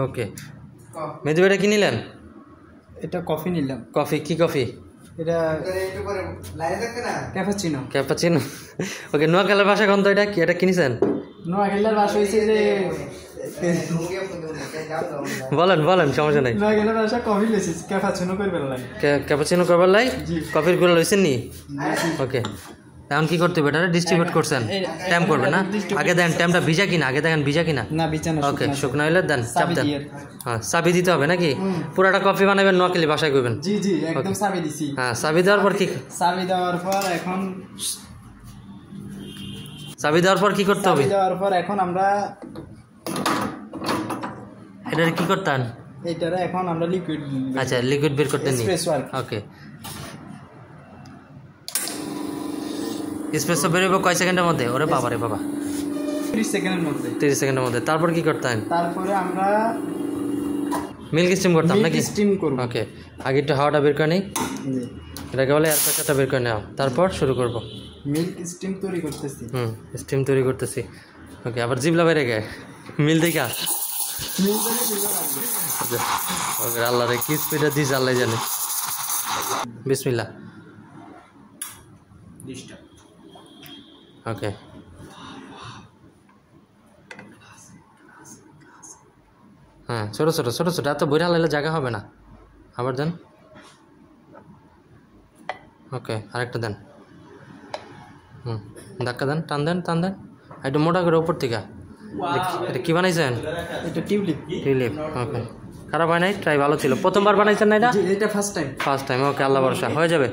ওকে মেজু এটা কি নিলেন? এটা কফি নিলাম। কফি কি কফি? এটা ক্যাপাচিনো। ক্যাপাচিনো ওকে। নোয়াখালীর ভাষা কোন তো এটা কি এটা কিনেছেন? নোয়াখালীর ভাষা হইছে যে বলেন বলেন সমস্যা নাই। নোয়াখালীর ভাষা কফি লইছিস ক্যাপাচিনো করবার লাই। ক্যাপাচিনো করবার লাই কফির গুলো লইছেন নি? ওকে এখন কি করতে হবে? এটা ডিস্ট্রিবিউট করছেন, ট্যাম্প করবে না? আগে দেন ট্যাম্পটা ভিজা কিনা, আগে দেখেন ভিজা কিনা। না ভিজা না। ওকে শুকনো হইলে দেন, চাপ দেন। হ্যাঁ চাবি দিতে হবে নাকি? পুরাটা কফি বানাবেন নোয়াখালী ভাষায় কইবেন? জি জি একদম চাবি দিছি। হ্যাঁ চাবি দেওয়ার পর কি? চাবি দেওয়ার পর এখন চাবি দেওয়ার পর কি করতে হবে? চাবি দেওয়ার পর এখন আমরা এটা কি করতেন? এইটারে এখন আমরা লিকুইড, আচ্ছা লিকুইড বের করতে নি। ওকে এসপ্রেসো বের হবে কয় সেকেন্ডের মধ্যে? ওরে বাবা রে বাবা 30 সেকেন্ডের মধ্যে। 30 সেকেন্ডের মধ্যে। তারপর কি করতেন? তারপরে আমরা মিল্ক স্টিম করতাম নাকি? স্টিম করব। ওকে আগে একটু হাওয়াটা বের করে নিই। জি এটাকে বলে এয়ার প্রেসারটা বের করে নাও, তারপর শুরু করব। মিল্ক স্টিম তৈরি করতেছি। স্টিম তৈরি করতেছি। ওকে আবার জিবলা বেড়ে গে মিল দেখা। ওকে আল্লাহ রে কি স্পিডে দিস আল্লাহ জানে। বিসমিল্লাহ। ওকে হ্যাঁ ছোটো ছোটো ছোটো ছোটো এত বইরা লাইলে জায়গা হবে না। আবার দেন। ওকে আরেকটা দেন। ধাক্কা দেন, টান দেন টান দেন একটু মোটা করে উপর থেকে। এটা কি বানাইছেন? এটা টিউলিপ। টিউলিপ ওকে খারাপ হয় নাই, ট্রাই ভালো ছিল। প্রথমবার বানাইছেন না এটা? এটা first time. First time okay Allah ভরসা হয়ে যাবে।